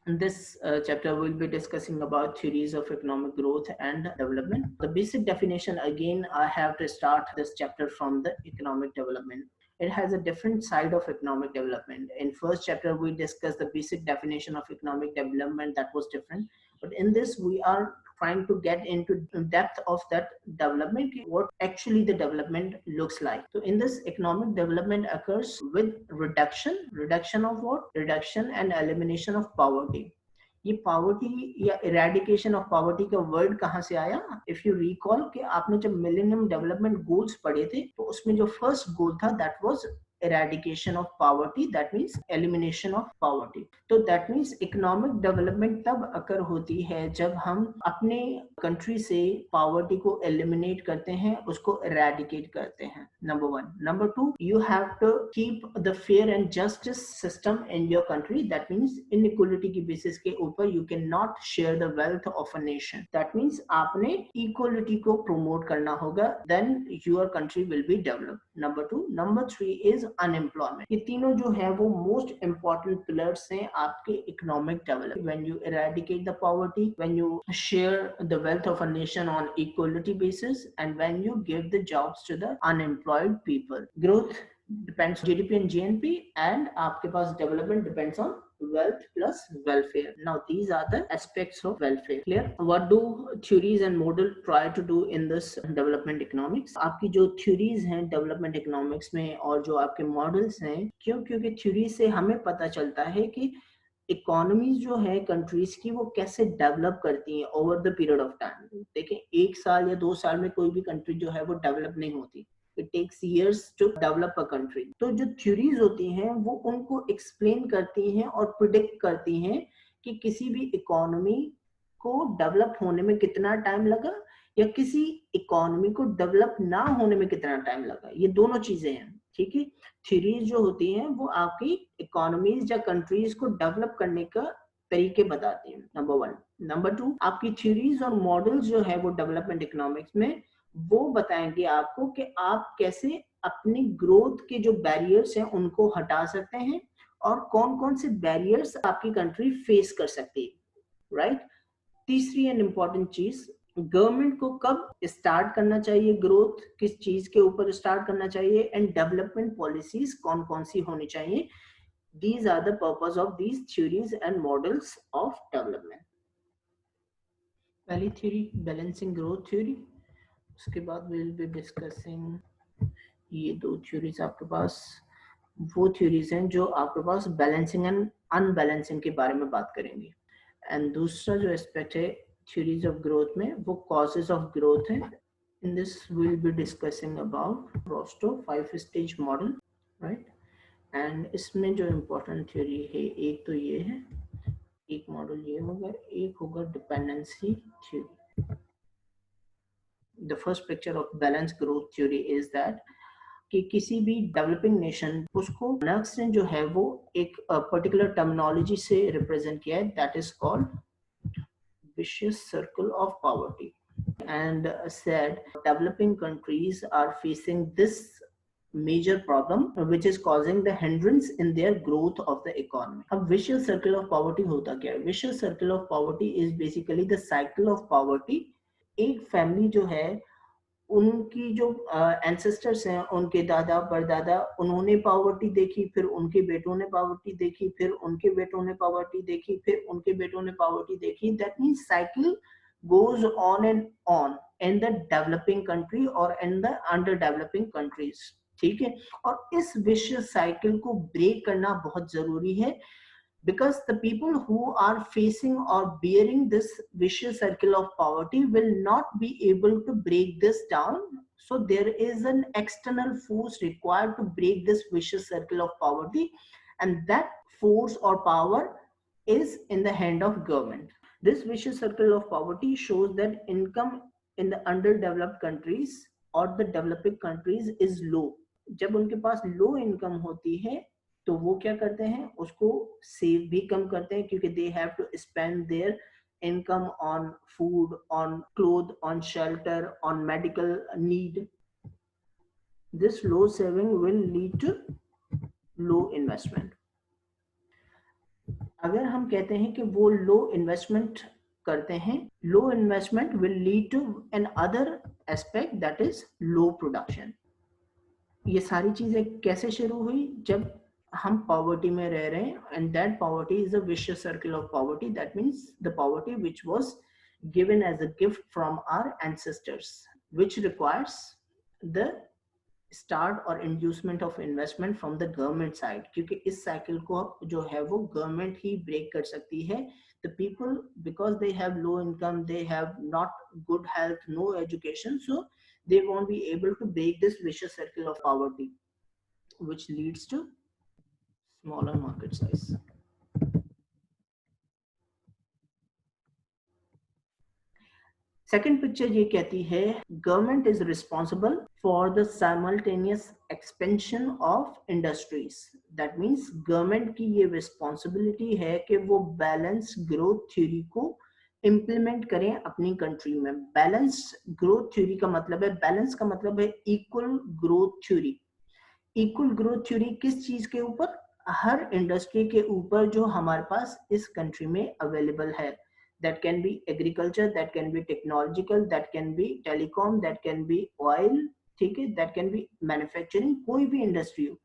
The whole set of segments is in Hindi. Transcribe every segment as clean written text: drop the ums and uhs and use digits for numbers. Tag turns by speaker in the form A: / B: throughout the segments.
A: In this chapter, we'll be discussing about theories of economic growth and development. The basic definition, again, I have to start this chapter from the economic development. It has a different side of economic development. In first chapter, we discussed the basic definition of economic development that was different. But in this, we are trying to get into depth of that development, what actually the development looks like. So in this, economic development occurs with reduction of what? Reduction and elimination of poverty. ये पॉवर्टी या इरेडिकेशन ऑफ पॉवर्टी का वर्ड कहाँ से आया? इफ यू रिकॉल कि आपने जब मिलेनियम डेवलपमेंट गोल्स पढ़े थे तो उसमें जो फर्स्ट गोल था that was eradication of poverty, that means elimination of poverty. तो that means economic development तब अकर होती है जब हम अपने कंट्री से पॉवर्टी को एलिमिनेट करते हैं, उसको eradicate करते हैं. Number one. Number two, you have to keep the fair and justice system in your country. That means inequality की बेसिस के ऊपर you cannot share the wealth of a nation. That means आपने equality को promote करना होगा, then your country will be developed. Number two. Number three is unemployment. ये तीनों जो है वो most important pillars हैं आपके economic development. When you eradicate the poverty, when you share the wealth of a nation on equality basis, and when you give the jobs to the unemployed people. Growth depends on GDP and GNP, and आपके पास development depends on wealth plus welfare. Now these are the aspects of welfare. Clear? What do theories and model try to do in this development economics? आपकी जो theories हैं development economics में और जो आपके models हैं, क्योंकि theory से हमें पता चलता है कि इकोनॉमीज जो है कंट्रीज की वो कैसे डेवलप करती हैं over the period of time. देखें, एक साल या 2 साल में कोई भी कंट्री जो है वो डेवलप नहीं होती. It takes years to develop a country. तो जो थ्योरीज होती हैं वो उनको एक्सप्लेन करती हैं और प्रिडिक्ट करती हैं कि किसी भी इकोनॉमी को डेवलप होने में कितना टाइम लगा या किसी इकोनॉमी को डेवलप ना होने में कितना टाइम लगा. ये दोनों चीजें हैं. ठीक है. थ्योरीज जो होती हैं वो आपकी इकोनॉमीज या कंट्रीज को डेवलप करने का तरीके बताती हैं. Number one. नंबर टू, आपकी थ्योरीज और मॉडल्स जो है वो डेवलपमेंट इकोनॉमिक्स में वो बताएंगे आपको कि आप कैसे अपनी ग्रोथ के जो बैरियर्स हैं उनको हटा सकते हैं और कौन कौन से बैरियर्स आपकी कंट्री फेस कर सकती है. राइट. तीसरी एंड इम्पॉर्टेंट चीज, गवर्नमेंट को कब स्टार्ट करना चाहिए ग्रोथ, किस चीज के ऊपर स्टार्ट करना चाहिए, एंड डेवलपमेंट पॉलिसीज कौन कौन सी होनी चाहिए. These are the purpose of these theories and models of development. पहली थ्योरी बैलेंसिंग ग्रोथ थ्योरी. उसके बाद we will be discussing ये दो थ्योरीज आपके पास वो थ्योरीज हैं जो आपके पास बैलेंसिंग एंड अनबैलेंसिंग के बारे में बात करेंगे. एंड दूसरा जो एस्पेक्ट है theories of growth में वो causes of growth है. In this we'll be discussing about Rostow 5-stage model, right? And इसमें जो इम्पोर्टेंट थ्योरी है एक तो ये है, एक मॉडल ये होगा, एक होगा dependency theory. The first picture of balance growth theory is that कि किसी भी डेवलपिंग नेशन उसको मार्क्स ने जो है वो एक पर्टिकुलर टर्मिनोलॉजी से रिप्रेजेंट किया है, that is called vicious circle of poverty, and said developing countries are facing this major problem which is causing the hindrance in their growth of the economy. अब vicious circle of poverty होता क्या है? Vicious circle of poverty is basically the cycle of poverty. एक फैमिली जो है उनकी जो एंसेस्टर्स हैं, उनके दादा परदादा, उन्होंने पॉवर्टी देखी, फिर उनके बेटों ने पॉवर्टी देखी, फिर उनके बेटों ने पॉवर्टी देखी, फिर उनके बेटों ने पॉवर्टी देखी. That means cycle goes on in the developing country or in the underdeveloping countries. ठीक है. और इस vicious cycle को ब्रेक करना बहुत जरूरी है because the people who are facing or bearing this vicious circle of poverty will not be able to break this down. So there is an external force required to break this vicious circle of poverty, and that force or power is in the hand of government. This vicious circle of poverty shows that income in the underdeveloped countries or the developing countries is low. जब उनके पास लो इनकम होती है तो वो क्या करते हैं, उसको सेव भी कम करते हैं क्योंकि they have to spend their income on food, on cloth, on shelter, on medical need. This low saving will lead to low investment. अगर हम कहते हैं कि वो लो इन्वेस्टमेंट करते हैं, low investment will lead to an other aspect that is low production. ये सारी चीजें कैसे शुरू हुई? जब हम पॉवर्टी में रह रहे हैं, and that poverty is a vicious circle of poverty, that means the poverty which was given as a gift from our ancestors, which requires the start और inducement of investment from the government side, क्योंकि इस साइकिल को जो है वो गवर्नमेंट ही ब्रेक कर सकती है। the people, because they have low income, they have not good health, no education, so they won't be able to break this vicious circle of poverty, which leads to smaller market size. Second picture ये कहती है, government is responsible for the simultaneous expansion of industries. That means government की ये रिस्पॉन्सिबिलिटी है कि वो बैलेंस ग्रोथ थ्योरी को इम्प्लीमेंट करें अपनी कंट्री में। बैलेंस ग्रोथ थ्योरी का मतलब है, बैलेंस का मतलब है equal growth theory. Equal growth theory किस चीज के ऊपर? हर इंडस्ट्री के ऊपर जो हमारे पास इस कंट्री में अवेलेबल है। that can be agriculture, that can be technological, that can be telecom, that can be oil, ठीक है, that can be manufacturing, कोई भी इंडस्ट्री हो।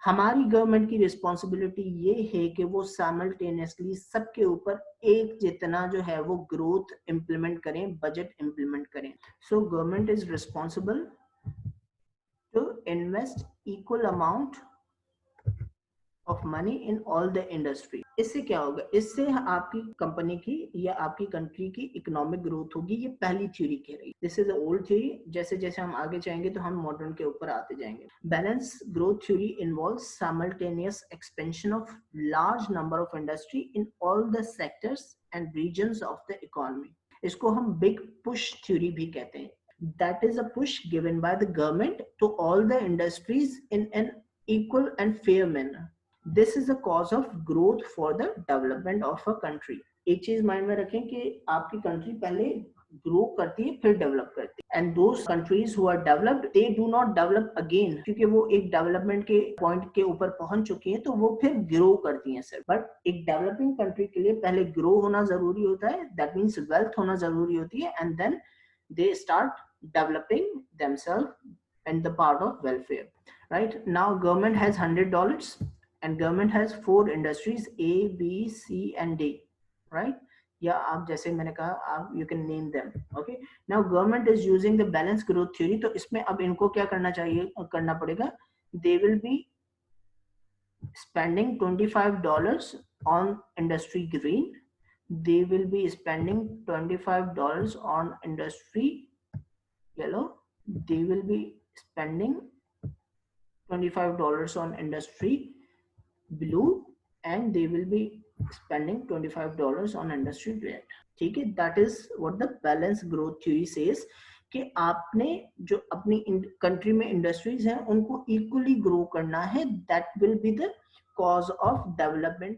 A: हमारी गवर्नमेंट की रिस्पॉन्सिबिलिटी ये है कि वो साइमल्टेनियसली सबके ऊपर एक जितना जो है वो ग्रोथ इंप्लीमेंट करें, बजट इंप्लीमेंट करें। So government is responsible to invest equal amount of money in all the industry. इससे क्या होगा? इससे आपकी कंपनी की या आपकी कंट्री की इकोनॉमिक ग्रोथ होगी। ये पहली थ्योरी कह रही है। This is the old theory. जैसे जैसे हम आगे जाएंगे तो हम मॉडर्न के ऊपर आते जाएंगे। Balance growth theory involves simultaneous expansion of large number of industry in all the sectors and regions of the economy. इसको हम बिग पुश थ्योरी भी कहते हैं। That is a push given by the government to all the industries in an equal and fair manner. This is the cause of growth for the development of a country. एक चीज माइंड में रखें कि आपकी कंट्री पहले ग्रो करती है फिर डेवलप करती है, and those countries who are developed they do not develop again, क्योंकि वो एक डेवलपमेंट के पॉइंट के ऊपर पहुंच चुकी हैं तो वो फिर ग्रो करती हैं सर। बट एक डेवलपिंग कंट्री के लिए पहले ग्रो होना जरूरी होता है, दैट मीन्स वेल्थ होना जरूरी होती है, and then they start developing themselves in the part of welfare. Right now government has $100 and government has 4 industries A, B, C and D, right? या आप जैसे मैंने कहा आप you can name them. Okay, now government is using the balanced growth theory. तो इसमें अब इनको क्या करना चाहिए, करना पड़ेगा? They will be spending $25 on industry green. They will be spending $25 on industry yellow. They will be spending $25 on industry blue, and they will be spending $25 on industry red. ठीक है, that is what the balanced growth theory says, कि आपने जो अपनी कंट्री में इंडस्ट्रीज हैं उनको इक्वली ग्रो करना है। that will be the cause of development